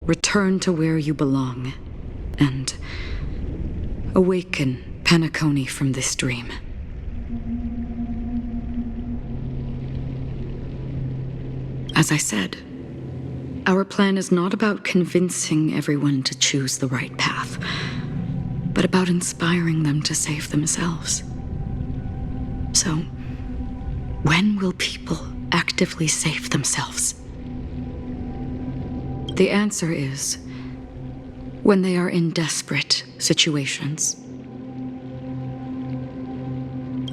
Return to where you belong, and awaken Penacony from this dream. As I said, our plan is not about convincing everyone to choose the right path, but about inspiring them to save themselves. So, when will people actively save themselves? The answer is when they are in desperate situations.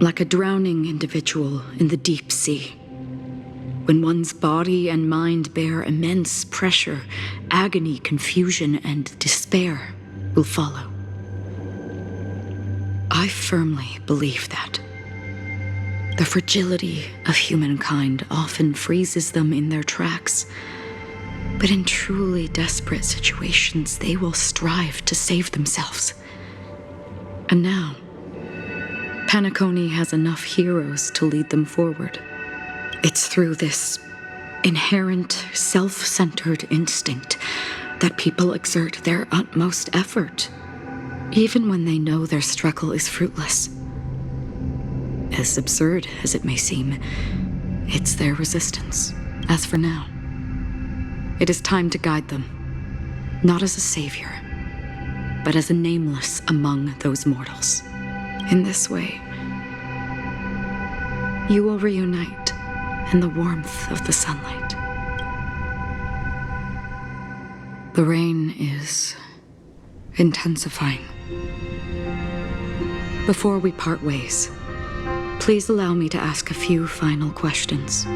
Like a drowning individual in the deep sea. When one's body and mind bear immense pressure, agony, confusion, and despair will follow. I firmly believe that. The fragility of humankind often freezes them in their tracks, but in truly desperate situations, they will strive to save themselves. And now, Penacony has enough heroes to lead them forward. It's through this inherent, self-centered instinct that people exert their utmost effort, even when they know their struggle is fruitless. As absurd as it may seem, it's their resistance, as for now. It is time to guide them, not as a savior, but as a nameless among those mortals. In this way, you will reunite in the warmth of the sunlight. The rain is intensifying. Before we part ways, please allow me to ask a few final questions.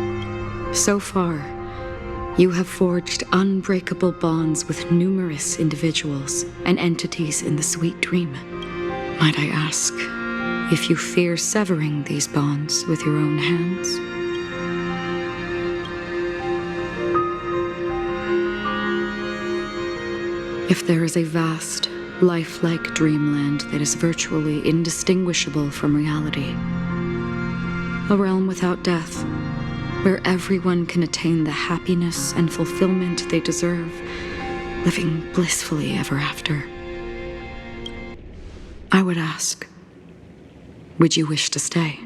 So far, you have forged unbreakable bonds with numerous individuals and entities in the sweet dream. Might I ask if you fear severing these bonds with your own hands? If there is a vast, lifelike dreamland that is virtually indistinguishable from reality, a realm without death, where everyone can attain the happiness and fulfillment they deserve, living blissfully ever after, I would ask, would you wish to stay?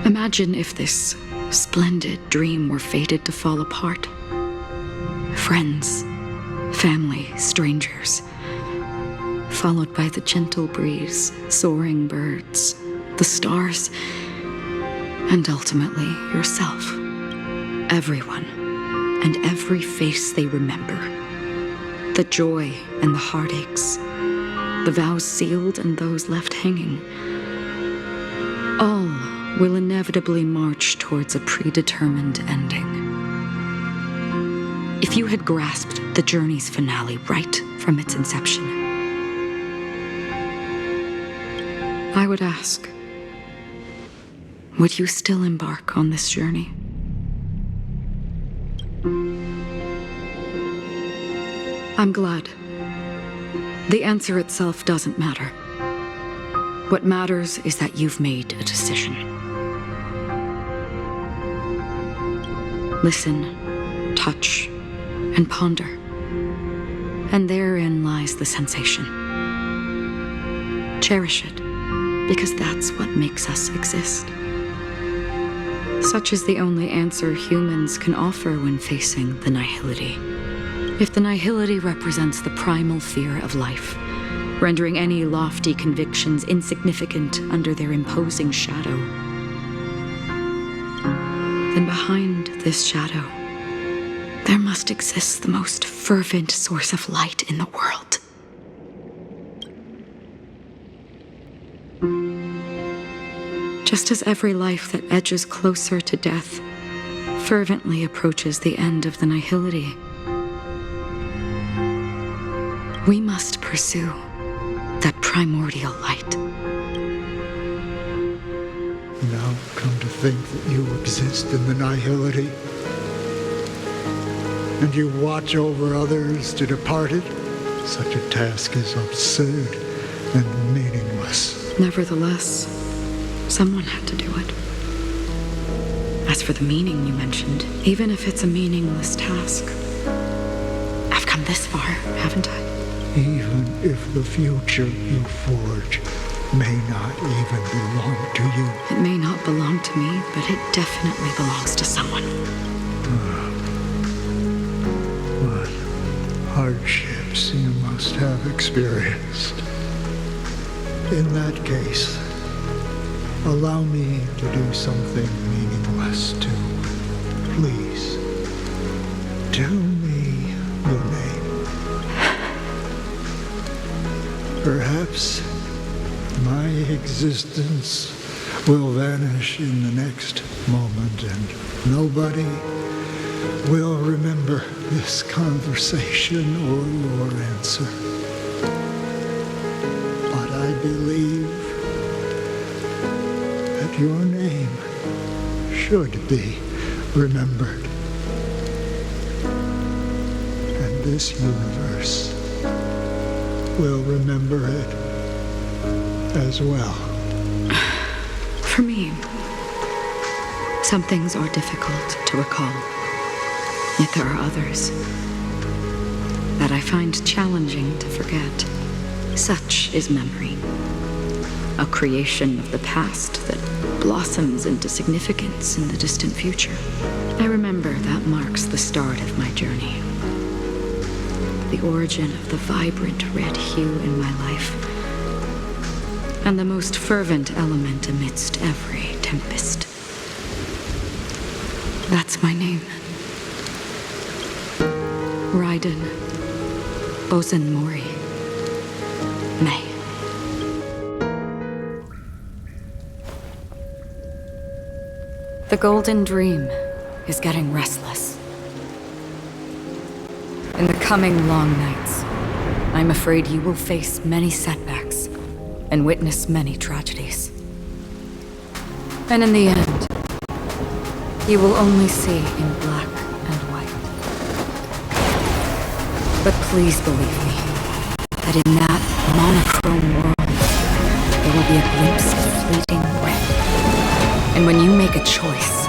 Imagine if this splendid dream were fated to fall apart. Friends, family, strangers, followed by the gentle breeze, soaring birds, the stars, and ultimately yourself. Everyone, and every face they remember. The joy and the heartaches, the vows sealed and those left hanging. All will inevitably march towards a predetermined ending. If you had grasped the journey's finale right from its inception, I would ask, would you still embark on this journey? I'm glad. The answer itself doesn't matter. What matters is that you've made a decision. Listen, touch, and ponder. And therein lies the sensation. Cherish it, because that's what makes us exist. Such is the only answer humans can offer when facing the nihility. If the nihility represents the primal fear of life, rendering any lofty convictions insignificant under their imposing shadow, then behind this shadow, there must exist the most fervent source of light in the world. Just as every life that edges closer to death fervently approaches the end of the nihility, we must pursue that primordial light. Now come to think that you exist in the nihility, and you watch over others to depart it, such a task is absurd and meaningless. Nevertheless, someone had to do it. As for the meaning you mentioned, Even if it's a meaningless task. I've come this far, haven't I? Even if the future you forge may not even belong to you. It may not belong to me, but it definitely belongs to someone. What hardships you must have experienced. In that case, allow me to do something meaningless too. Please, tell me your name. Perhaps my existence will vanish in the next moment and nobody will remember this conversation or your answer. But I believe that your name should be remembered. And this universe will remember it as well. For me, some things are difficult to recall. Yet there are others that I find challenging to forget. Such is memory, a creation of the past that blossoms into significance in the distant future. I remember that marks the start of my journey, the origin of the vibrant red hue in my life, and the most fervent element amidst every tempest. That's my name. Raiden Ozen Mori. May. The Golden Dream is getting restless. In the coming long nights, I'm afraid you will face many setbacks and witness many tragedies. And in the end, you will only see in black and white. But please believe me, that in that monochrome world, there will be a glimpse of fleeting red. And when you make a choice,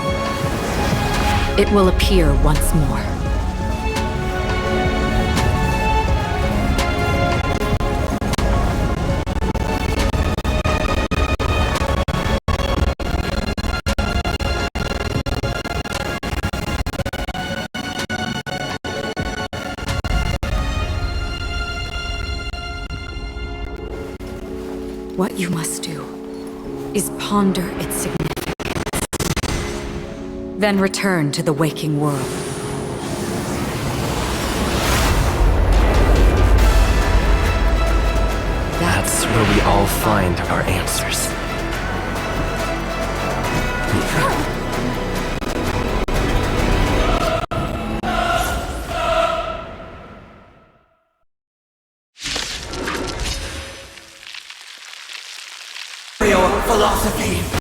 it will appear once more. What you must do is ponder its significance, then return to the waking world. That's where we all find our answers. Philosophy.